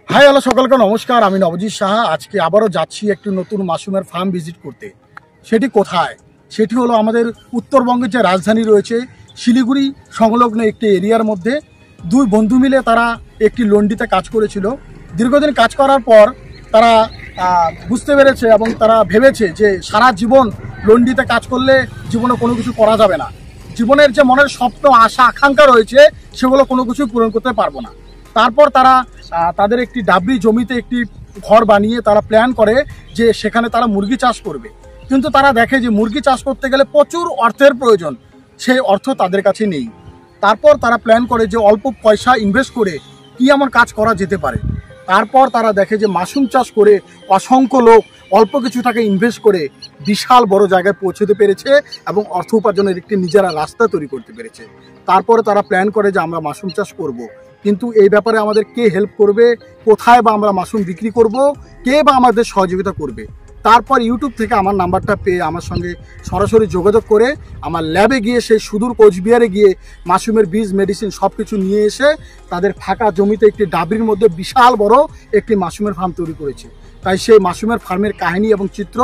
Hi hello সকলকে নমস্কার, আমি নবজিৎ সাহা। আজকে আবারও যাচ্ছি একটি নতুন মাশরুমের ফার্ম ভিজিট করতে। সেটি কোথায়? সেটি হলো আমাদের উত্তরবঙ্গের যে রাজধানী রয়েছে শিলিগুড়ি সংলগ্ন একটি এরিয়ার মধ্যে। দুই বন্ধু মিলে তারা একটি লন্ডিতে কাজ করেছিল। দীর্ঘদিন কাজ করার পর তারা বুঝতে পেরেছে এবং তারা ভেবেছে যে সারা জীবন লন্ডিতে কাজ করলে জীবনে কোনো কিছু করা যাবে না। জীবনের যে মনের স্বপ্ন, আশা, আকাঙ্ক্ষা রয়েছে সেগুলো কোনো কিছু পূরণ করতে পারবো না। তারপর তারা তাদের একটি ডাবরি জমিতে একটি ঘর বানিয়ে তারা প্ল্যান করে যে সেখানে তারা মুরগি চাষ করবে। কিন্তু তারা দেখে যে মুরগি চাষ করতে গেলে প্রচুর অর্থের প্রয়োজন, সেই অর্থ তাদের কাছে নেই। তারপর তারা প্ল্যান করে যে অল্প পয়সা ইনভেস্ট করে কী এমন কাজ করা যেতে পারে। তারপর তারা দেখে যে মাশরুম চাষ করে অসংখ্য লোক অল্প কিছু টাকা ইনভেস্ট করে বিশাল বড় জায়গায় পৌঁছতে পেরেছে এবং অর্থ উপার্জনের একটি নিজেরা রাস্তা তৈরি করতে পেরেছে। তারপরে তারা প্ল্যান করে যে আমরা মাশরুম চাষ করব, কিন্তু এই ব্যাপারে আমাদের কে হেল্প করবে, কোথায় বা আমরা মাশরুম বিক্রি করব, কে বা আমাদের সহযোগিতা করবে। তারপর ইউটিউব থেকে আমার নাম্বারটা পেয়ে আমার সঙ্গে সরাসরি যোগাযোগ করে আমার ল্যাবে গিয়ে সেই সুদূর কোচবিহারে গিয়ে মাশরুমের বীজ, মেডিসিন সব কিছু নিয়ে এসে তাদের ফাঁকা জমিতে একটি ডাবরির মধ্যে বিশাল বড় একটি মাশরুমের ফার্ম তৈরি করেছে। তাই সেই মাশরুমের ফার্মের কাহিনী এবং চিত্র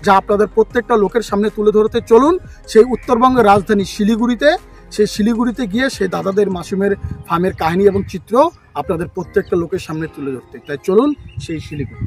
যা আপনাদের প্রত্যেকটা লোকের সামনে তুলে ধরতে চলুন সেই উত্তরবঙ্গের রাজধানী শিলিগুড়িতে। সেই শিলিগুড়িতে গিয়ে সেই দাদাদের মাশরুমের ফার্মের কাহিনী এবং চিত্র আপনাদের প্রত্যেকটা লোকের সামনে তুলে ধরতে। তাই চলুন সেই শিলিগুড়ি।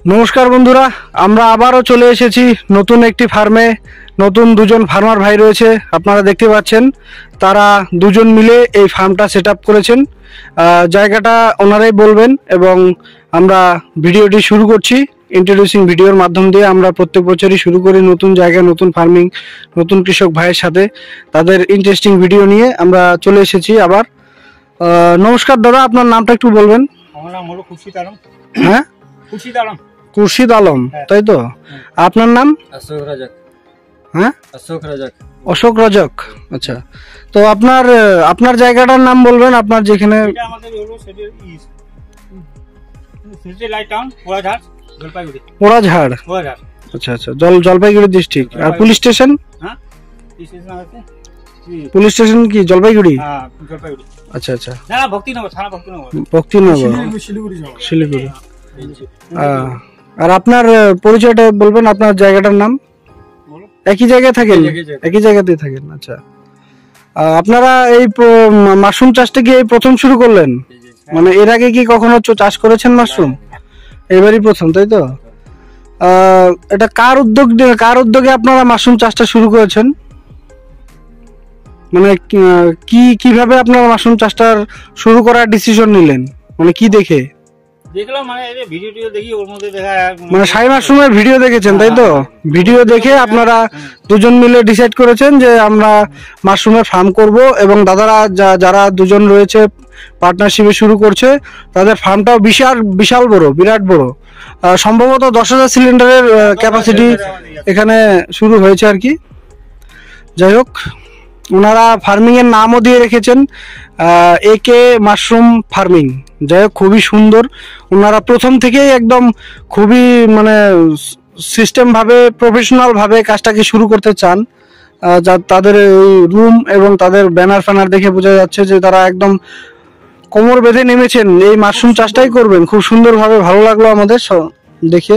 নমস্কার বন্ধুরা, আমরা আবারও চলে এসেছি নতুন একটি ফার্মে। নতুন দুজন ফার্মার ভাই রয়েছে, আপনারা দেখতে পাচ্ছেন। তারা দুজন মিলে এই ফার্মটা সেট আপ করেছেন। জায়গাটা ওনারাই বলবেন এবং আমরা ভিডিওটি শুরু করছি। ইন্ট্রোডিউসিং ভিডিওর মাধ্যম দিয়ে আমরা প্রত্যেক বছরই শুরু করি নতুন জায়গায়, নতুন ফার্মিং, নতুন কৃষক ভাইয়ের সাথে তাদের ইন্টারেস্টিং ভিডিও নিয়ে আমরা চলে এসেছি আবার। নমস্কার দাদা, আপনার নামটা একটু বলবেন? আমার নাম হলো খুরশিদ আলম। হ্যাঁ, খুরশিদ আলম। খুরশিদ আলম, তাই তো? আপনার নাম? অশোক রাজাক। হ্যাঁ, অশোক রাজাক। অশোক রাজাক। আচ্ছা, তো আপনার জায়গাটার নাম বলবেন, আপনার যেখানে? এটা আমাদের হলো লাইট টাউন, পোড়াঝাড়, জলপাইগুড়ি। পোড়াঝাড়। আচ্ছা আচ্ছা, জলপাইগুড়ি ডিস্ট্রিক্ট। আর পুলিশ স্টেশন? হ্যাঁ, স্টেশন আছে। পুলিশ স্টেশন কি জলপাইগুড়ি? হ্যাঁ, জলপাইগুড়ি। আচ্ছা আচ্ছা, না, ভক্তিনগর থানা, ভক্তিনগর। শিলিগুড়ি। আর আপনার পরিচয়টা বলবেন, আপনার জায়গাটার নাম? একই জায়গায় থাকেন? একই জায়গাতেই থাকেন। আচ্ছা, আপনারা এই মাশরুম চাষটা কি এই প্রথম শুরু করলেন? মানে এর আগে কি কখনো চাষ করেছেন মাশরুম? এবারই প্রথম, তাই তো? এটা কার উদ্যোগে আপনারা মাশরুম চাষটা শুরু করেছেন? মানে কিভাবে আপনারা মাশরুম চাষটা শুরু করার ডিসিশন নিলেন? মানে কি দেখে? দেখলাম, মানে এই যে ভিডিও দেখি, ওর মধ্যে দেখা, মানে শাহী মাশরুমের ভিডিও দেখেছেন, তাই তো? ভিডিও দেখে আপনারা দুজন মিলে ডিসাইড করেছেন যে আমরা মাশরুমের ফার্ম করব, এবং দাদারা যারা দুজন রয়েছে পার্টনারশিপে শুরু করছে, তাদের ফার্মটাও বিশাল বড়, বিরাট বড়। সম্ভবত 10,000 সিলিন্ডারের ক্যাপাসিটি এখানে শুরু হয়েছে আর কি। যাই হোক, ওনারা ফার্মিং এর নামও দিয়ে রেখেছেন একে মাশরুম ফার্মিং। যাই হোক, খুবই সুন্দর। ওনারা প্রথম থেকেই একদম খুবই মানে সিস্টেম ভাবে, প্রফেশনাল ভাবে কাজটাকে শুরু করতে চান। তাদের এই রুম এবং তাদের ব্যানার ফ্যানার দেখে বোঝা যাচ্ছে যে তারা একদম কোমর বেঁধে নেমেছেন, এই মাশরুম চাষটাই করবেন। খুব সুন্দরভাবে, ভালো লাগলো আমাদের দেখে।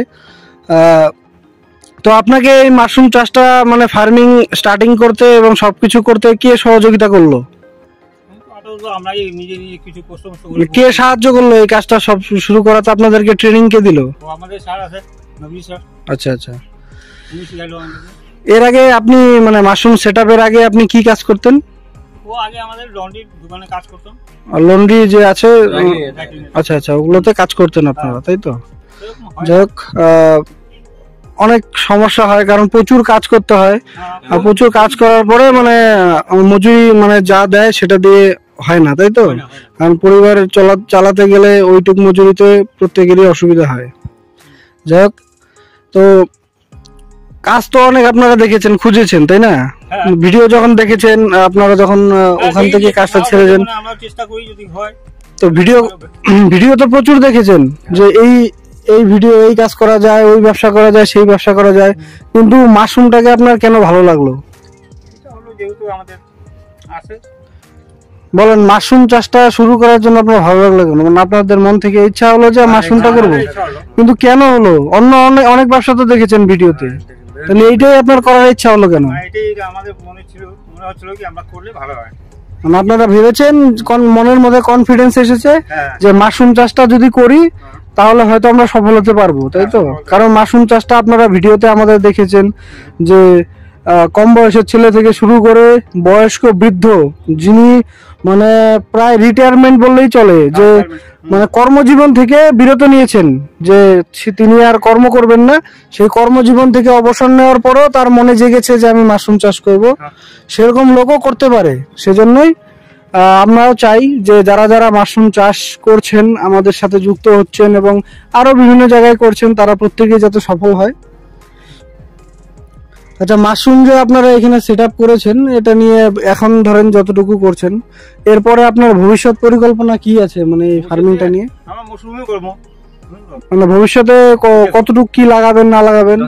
তো আপনাকে এই মাশরুম চাষটা মানে ফার্মিং স্টার্টিং করতে এবং সবকিছু করতে কে সহযোগিতা করলো? কে সাহায্য করলো এই কাজটা সব শুরু করাতে? আপনাদেরকে ট্রেনিং কে দিল? আমাদের স্যার আছে, নবীন স্যার। আচ্ছা আচ্ছা। এর আগে আপনি মানে মাশরুম সেটআপের আগে আপনি কি কাজ করতেন? ও আগে আমাদের লন্ড্রির দোকানে কাজ করতাম। লন্ড্রি যে আছে, আচ্ছা আচ্ছা, ওগুলোতে কাজ করতেন আপনারা, তাই তো? যাই হোক, অনেক সমস্যা হয়, কারণ প্রচুর কাজ করতে হয়। আর প্রচুর কাজ করার পরে মানে মজুরি মানে যা দেয় সেটা দিয়ে হয় না, তাই তো? কারণ পরিবার চালাতে গেলে ওইটুক মজুরিতে প্রত্যেকেরই অসুবিধা হয়। যাই হোক, তো কাজ তো অনেক আপনারা দেখেছেন, খুঁজেছেন, তাই না? ভিডিও যখন দেখেছেন, আপনারা যখন ওখান থেকে কাজটা ছেড়েছেন, তো ভিডিও তো প্রচুর দেখেছেন যে এই ভিডিও, এই কাজ করা যায়, ওই ব্যবসা করা যায়, সেই ব্যবসা করা যায়, কিন্তু মাশরুমটাকে আপনার কেন ভালো লাগলো? বলেন, মাশরুম চাষটা শুরু করার জন্য আপনার ভালো লাগলো কেন? মানে আপনাদের মন থেকে ইচ্ছা হলো যে মাশরুমটা করবো, কিন্তু কেন হলো? অনেক ব্যবসা তো দেখেছেন ভিডিওতে, তাহলে এইটাই আপনার করার ইচ্ছা হলো কেন? মানে আপনারা ভেবেছেন, মনের মধ্যে কনফিডেন্স এসেছে যে মাশরুম চাষটা যদি করি তাহলে হয়তো আমরা সফল হতে পারবো, তাই তো? কারণ মাশরুম চাষটা আপনারা ভিডিওতে আমাদের দেখেছেন যে কম বয়সের ছেলে থেকে শুরু করে বয়স্ক বৃদ্ধ, যিনি মানে প্রায় রিটায়ারমেন্ট বললেই চলে, যে মানে কর্মজীবন থেকে বিরত নিয়েছেন, যে তিনি আর কর্ম করবেন না, সেই কর্মজীবন থেকে অবসর নেওয়ার পরও তার মনে জেগেছে যে আমি মাশরুম চাষ করব, সেরকম লোকও করতে পারে। সেজন্যই আমরাও চাই যে যারা মাশরুম চাষ করছেন, আমাদের সাথে যুক্ত হচ্ছেন এবং আরো বিভিন্ন জায়গায় করছেন, তারা প্রত্যেকেই যাতে সফল হয়। আচ্ছা, মাশরুম যে আপনারা এখানে সেট আপ করেছেন, এটা নিয়ে এখন ধরেন যতটুকু করছেন, এরপরে আপনার ভবিষ্যৎ পরিকল্পনা কি আছে মানে এই ফার্মিংটা নিয়ে? মানে ভবিষ্যতে কতটুকু কি লাগাবেন না লাগাবেন?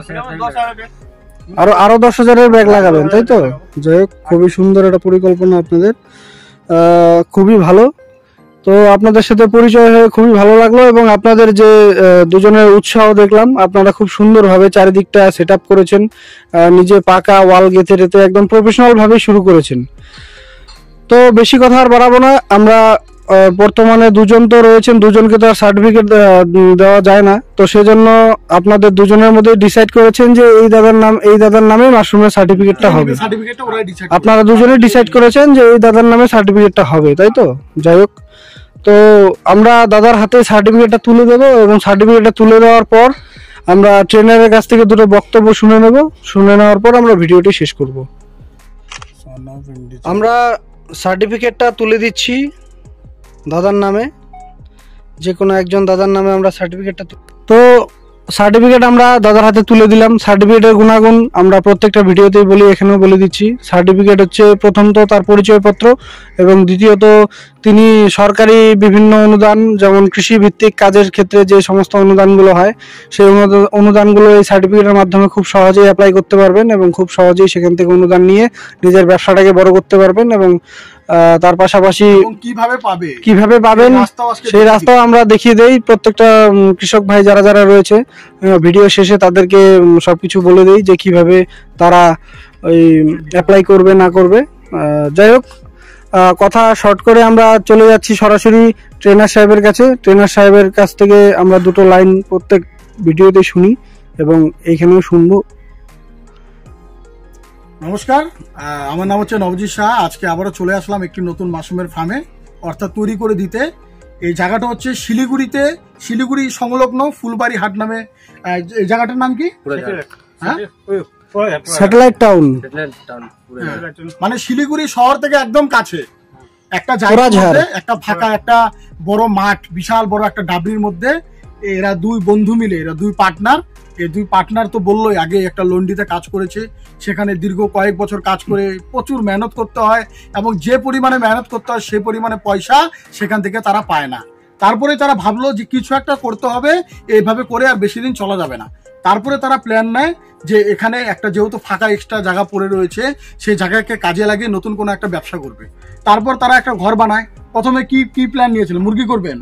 আরো 10,000-এর ব্যাগ লাগাবেন, তাই তো? যাই হোক, খুবই সুন্দর একটা পরিকল্পনা আপনাদের, খুবই ভালো। তো আপনাদের সাথে পরিচয় হয়ে খুবই ভালো লাগলো, এবং আপনাদের যে দুজনের উৎসাহ দেখলাম, আপনারা খুব সুন্দরভাবে চারিদিকটা সেট আপ করেছেন, নিজে পাকা ওয়াল গেঁথে রেতে একদম প্রফেশনাল ভাবে শুরু করেছেন। তো বেশি কথা আর বাড়াবো না, আমরা বর্তমানে দুজন তো রয়েছেন, দুজনকে তো আর সার্টিফিকেট দেওয়া যায় না, তো সেজন্য আপনাদের দুজনের মধ্যে ডিসাইড করেছেন যে এই দাদার নামে মাশরুমের সার্টিফিকেটটা হবে। সার্টিফিকেটটা ওরাই ডিসাইড আপনারা দুজনে ডিসাইড করেছেন যে এই দাদার নামে সার্টিফিকেটটা হবে, তাই তো? যাই হোক, তো আমরা দাদার হাতে সার্টিফিকেটটা তুলে দেবো এবং সার্টিফিকেটটা তুলে দেওয়ার পর আমরা ট্রেনারের কাছ থেকে দুটো বক্তব্য শুনে নেব। শুনে নেওয়ার পর আমরা ভিডিওটি শেষ করব। আমরা সার্টিফিকেটটা তুলে দিচ্ছি দাদার নামে, যে কোনো একজন দাদার নামে আমরা সার্টিফিকেটটা। তো সার্টিফিকেট আমরা দাদার হাতে তুলে দিলাম। সার্টিফিকেটের গুণাগুণ আমরা প্রত্যেকটা ভিডিওতেই বলি, এখানেও বলে দিচ্ছি। সার্টিফিকেট হচ্ছে প্রথমত তার পরিচয়পত্র এবং দ্বিতীয়ত তিনি সরকারি বিভিন্ন অনুদান, যেমন কৃষি ভিত্তিক কাজের ক্ষেত্রে যে সমস্ত অনুদানগুলো হয়, সেই অনুদানগুলো এই সার্টিফিকেটের মাধ্যমে খুব সহজেই অ্যাপ্লাই করতে পারবেন এবং খুব সহজেই সেখান থেকে অনুদান নিয়ে নিজের ব্যবসাটাকে বড় করতে পারবেন। এবং তার পাশাপাশি কিভাবে পাবেন সেই রাস্তাও আমরা দেখিয়ে দেই। প্রত্যেকটা কৃষক ভাই যারা যারা রয়েছে ভিডিও শেষে তাদেরকে সবকিছু বলে দেই যে কিভাবে তারা ওই অ্যাপ্লাই করবে না করবে। যাই হোক, কথা শর্ট করে আমরা চলে যাচ্ছি সরাসরি ট্রেনার সাহেবের কাছে। ট্রেনার সাহেবের কাছ থেকে আমরা দুটো লাইন প্রত্যেক ভিডিওতে শুনি এবং এইখানেও শুনবো। নমস্কার, আমার নাম হচ্ছে নবজিৎ শাহ। আজকে আবারও চলে আসলাম একটি নতুন মাশরুমের ফার্মে, অর্থাৎ তৈরি করে দিতে। এই জায়গাটা হচ্ছে শিলিগুড়ি সংলগ্ন ফুলবাড়ি হাট নামে। এই জায়গাটার নাম কি? Satellite town. মানে শিলিগুড়ি শহর থেকে একদম কাছে একটা জায়গা, একটা ফাঁকা একটা বড় মাঠ, বিশাল বড় একটা ডাবরির মধ্যে এরা দুই বন্ধু মিলে, এরা দুই পার্টনার। এই দুই পার্টনার তো বললোই, আগে একটা লন্ডিতে কাজ করেছে, সেখানে দীর্ঘ কয়েক বছর কাজ করে প্রচুর মেহনত করতে হয় এবং যে পরিমাণে মেহনত করতে হয় সে পরিমাণে পয়সা সেখান থেকে তারা পায় না। তারপরে তারা ভাবলো যে কিছু একটা করতে হবে, এইভাবে করে আর বেশি দিন চলা যাবে না। তারপরে তারা প্ল্যান নেয় যে এখানে একটা যেহেতু ফাঁকা এক্সট্রা জায়গা পড়ে রয়েছে, সেই জায়গাকে কাজে লাগিয়ে নতুন কোনো একটা ব্যবসা করবে। তারপর তারা একটা ঘর বানায়। প্রথমে কি প্ল্যান নিয়েছিল? মুরগি করবেন।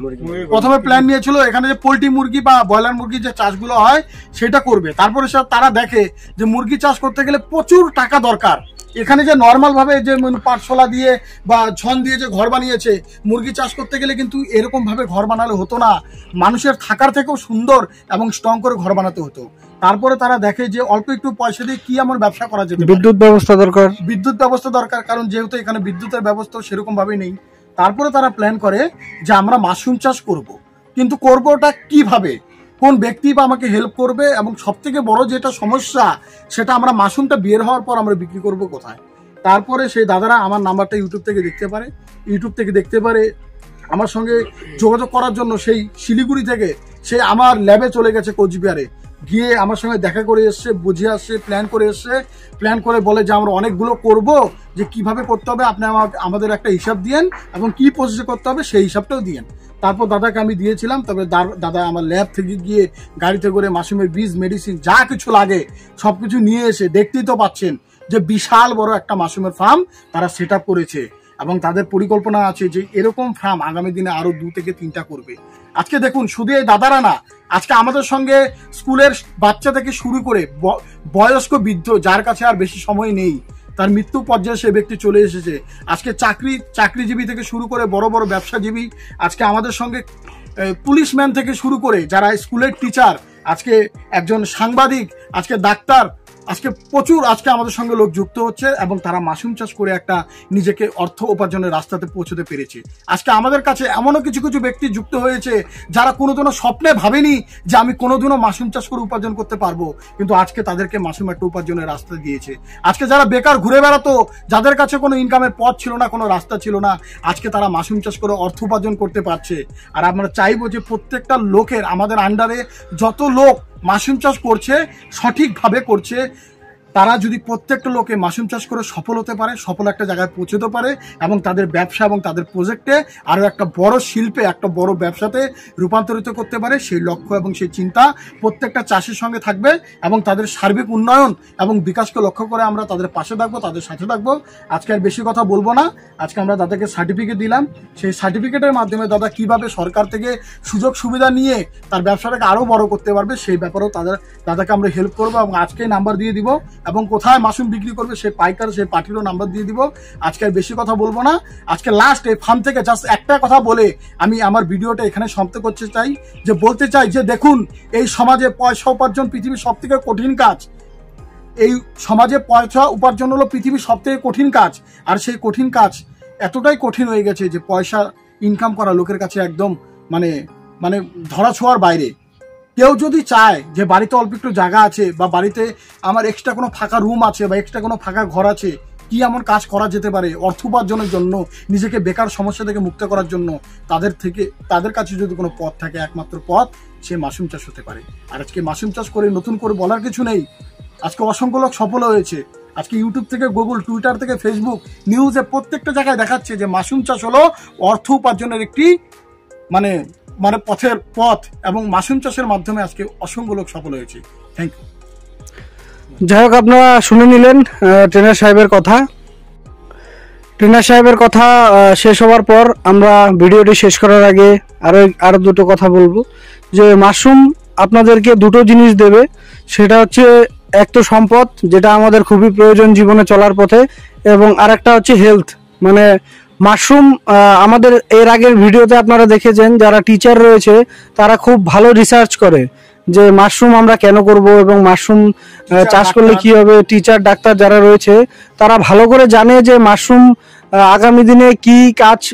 প্রথমে প্ল্যান নিয়েছিল এখানে যে পোল্ট্রি মুরগি বা ব্রয়লার মুরগি যে চাষগুলো হয় সেটা করবে। তারপরে তারা দেখে যে মুরগি চাষ করতে গেলে প্রচুর টাকা দরকার। এখানে যে নর্মাল ভাবে যে পাটশোলা দিয়ে বা ঝন দিয়ে যে ঘর বানিয়েছে, মুরগি চাষ করতে গেলে কিন্তু এরকম ভাবে ঘর বানালে হতো না, মানুষের থাকার থেকেও সুন্দর এবং স্ট্রং করে ঘর বানাতে হতো। তারপরে তারা দেখে যে অল্প একটু পয়সা দিয়ে কি এমন ব্যবসা করা যেতে পারে। বিদ্যুৎ ব্যবস্থা দরকার, কারণ যেহেতু এখানে বিদ্যুতের ব্যবস্থা সেরকম ভাবে নেই। তারপরে তারা প্ল্যান করে যে আমরা মাশরুম চাষ করব, কিন্তু করবোটা কিভাবে, কোন ব্যক্তি বা আমাকে হেল্প করবে, এবং সব থেকে বড় যেটা সমস্যা সেটা আমরা মাশরুমটা বের হওয়ার পর আমরা বিক্রি করব কোথায়। তারপরে সেই দাদারা আমার নাম্বারটা ইউটিউব থেকে দেখতে পারে আমার সঙ্গে যোগাযোগ করার জন্য সেই শিলিগুড়ি থেকে সে আমার ল্যাবে চলে গেছে কোচবিহারে, গিয়ে আমার সঙ্গে দেখা করে এসছে, বুঝে আসছে, প্ল্যান করে বলে যে আমরা অনেকগুলো করব, যে কিভাবে করতে হবে আপনি আমাদের একটা হিসাব দিয়েন এবং কি প্রসেসে করতে হবে সেই হিসাবটাও দিয়েন। তারপর দাদাকে আমি দিয়েছিলাম। তবে দাদা আমার ল্যাব থেকে গিয়ে গাড়িতে করে মাশরুমের বীজ, মেডিসিন যা কিছু লাগে সবকিছু নিয়ে এসে, দেখতেই তো পাচ্ছেন যে বিশাল বড় একটা মাশরুমের ফার্ম তারা সেট আপ করেছে এবং তাদের পরিকল্পনা আছে যে এরকম ফার্ম আগামী দিনে আরো 2 থেকে 3টা করবে। আজকে দেখুন, শুধু এই দাদারা না, আজকে আমাদের সঙ্গে স্কুলের বাচ্চা থেকে শুরু করে বয়স্ক বৃদ্ধ, যার কাছে আর বেশি সময় নেই, তার মৃত্যু পর্যায়ে সে ব্যক্তি চলে এসেছে। আজকে চাকরিজীবী থেকে শুরু করে বড় বড় ব্যবসাজীবী, আজকে আমাদের সঙ্গে পুলিশম্যান থেকে শুরু করে যারা স্কুলের টিচার, আজকে একজন সাংবাদিক, আজকে ডাক্তার, আজকে প্রচুর আমাদের সঙ্গে লোক যুক্ত হচ্ছে এবং তারা মাশরুম চাষ করে একটা নিজেকে অর্থ উপার্জনের রাস্তাতে পৌঁছতে পেরেছে। আজকে আমাদের কাছে এমনও কিছু ব্যক্তি যুক্ত হয়েছে যারা কোনোদিনও স্বপ্নে ভাবেনি যে আমি কোনোদিনও মাশরুম চাষ করে উপার্জন করতে পারবো, কিন্তু আজকে তাদেরকে মাশরুম একটা উপার্জনের রাস্তা দিয়েছে। আজকে যারা বেকার ঘুরে বেড়াতো, যাদের কাছে কোনো ইনকামের পথ ছিল না, কোনো রাস্তা ছিল না, আজকে তারা মাশরুম চাষ করে অর্থ উপার্জন করতে পারছে। আর আমরা চাইবো যে প্রত্যেকটা লোকের, আমাদের আন্ডারে যত লোক মাশরুম চাষ করছে, সঠিকভাবে করছে, তারা যদি প্রত্যেকটা লোকে মাশরুম চাষ করে সফল হতে পারে, সফল একটা জায়গায় পৌঁছতে পারে এবং তাদের ব্যবসা এবং তাদের প্রজেক্টে আরও একটা বড় শিল্পে, একটা বড় ব্যবসাতে রূপান্তরিত করতে পারে, সেই লক্ষ্য এবং সেই চিন্তা প্রত্যেকটা চাষির সঙ্গে থাকবে এবং তাদের সার্বিক উন্নয়ন এবং বিকাশকে লক্ষ্য করে আমরা তাদের পাশে থাকবো, তাদের সাথে থাকবো। আজকে আর বেশি কথা বলবো না। আজকে আমরা দাদাকে সার্টিফিকেট দিলাম। সেই সার্টিফিকেটের মাধ্যমে দাদা কিভাবে সরকার থেকে সুযোগ সুবিধা নিয়ে তার ব্যবসাটাকে আরও বড় করতে পারবে, সেই ব্যাপারেও দাদাকে আমরা হেল্প করবো এবং আজকেই নাম্বার দিয়ে দিব। এবং কোথায় মাশরুম বিক্রি করবে সেই পাইকার সেই পার্টিরও নাম্বার দিয়ে দিব। আজকে আর বেশি কথা বলবো না, আজকে লাস্ট এই ফার্ম থেকে জাস্ট একটা কথা বলে আমি আমার ভিডিওটা এখানে সমাপ্ত করতে চাই, যে বলতে চাই যে দেখুন এই সমাজে পয়সা উপার্জন পৃথিবীর সব থেকে কঠিন কাজ। এই সমাজে পয়সা উপার্জন হলো পৃথিবীর সব থেকে কঠিন কাজ, আর সেই কঠিন কাজ এতটাই কঠিন হয়ে গেছে যে পয়সা ইনকাম করা লোকের কাছে একদম মানে মানে ধরা ছোঁয়ার বাইরে। কেউ যদি চায় যে বাড়িতে অল্প একটু জায়গা আছে বা বাড়িতে আমার এক্সট্রা কোনো ফাঁকা রুম আছে বা এক্সট্রা কোনো ফাঁকা ঘর আছে, কি এমন কাজ করা যেতে পারে অর্থ উপার্জনের জন্য, নিজেকে বেকার সমস্যা থেকে মুক্ত করার জন্য, তাদের কাছে যদি কোনো পথ থাকে, একমাত্র পথ সে মাশরুম চাষ হতে পারে। আর আজকে মাশরুম চাষ করে নতুন করে বলার কিছু নেই, আজকে অসংখ্য লোক সফল হয়েছে। আজকে ইউটিউব থেকে গুগল, টুইটার থেকে ফেসবুক, নিউজে প্রত্যেকটা জায়গায় দেখাচ্ছে যে মাশরুম চাষ হলো অর্থ উপার্জনের একটি মানে মানে পথের পথ, এবং মাশরুম চাষের মাধ্যমে আজকে অসংখ্য লোক সফল হয়েছে। Thank you. যাই হোক, আপনারা শুনে নিলেন ট্রেনার সাহেবের কথা। ট্রেনার সাহেবের কথা শেষ হওয়ার পর আমরা ভিডিওটি শেষ করার আগে আরো দুটো কথা বলবো, যে মাশরুম আপনাদেরকে দুটো জিনিস দেবে। সেটা হচ্ছে এক তো সম্পদ, যেটা আমাদের খুবই প্রয়োজন জীবনে চলার পথে, এবং আরেকটা হচ্ছে হেলথ। মানে মাশরুম আমাদের এর আগের ভিডিওতে আপনারা দেখেছেন যারা টিচার রয়েছে তারা খুব ভালো রিসার্চ করে যে মাশরুম আমরা কেন করব এবং মাশরুম চাষ করলে কি হবে। টিচার, ডাক্তার যারা রয়েছে তারা ভালো করে জানে যে মাশরুম আগামী দিনে কি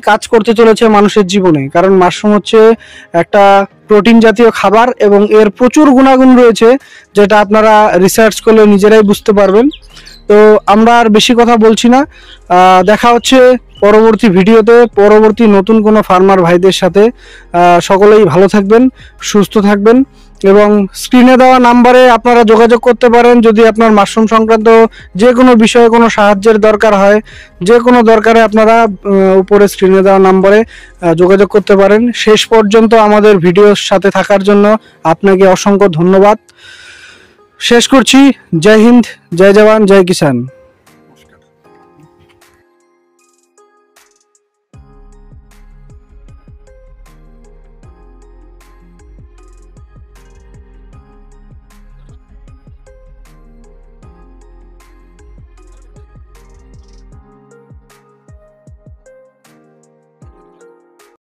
কাজ করতে চলেছে মানুষের জীবনে। কারণ মাশরুম হচ্ছে একটা প্রোটিন জাতীয় খাবার এবং এর প্রচুর গুণাগুণ রয়েছে, যেটা আপনারা রিসার্চ করলে নিজেরাই বুঝতে পারবেন। তো আমরা আর বেশি কথা বলছি না, দেখা হচ্ছে পরবর্তী ভিডিওতে পরবর্তী নতুন কোনো ফার্মার ভাইদের সাথে। সকলেই ভালো থাকবেন, সুস্থ থাকবেন, এবং স্ক্রিনে দেওয়া নাম্বারে আপনারা যোগাযোগ করতে পারেন যদি আপনার মাশরুম সংক্রান্ত যে কোনো বিষয়ে কোনো সাহায্যের দরকার হয়। যে কোনো দরকারে আপনারা উপরে স্ক্রিনে দেওয়া নাম্বারে যোগাযোগ করতে পারেন। শেষ পর্যন্ত আমাদের ভিডিওর সাথে থাকার জন্য আপনাকে অসংখ্য ধন্যবাদ। শেষ করছি। জয় হিন্দ, জয় জওয়ান, জয় কিষান।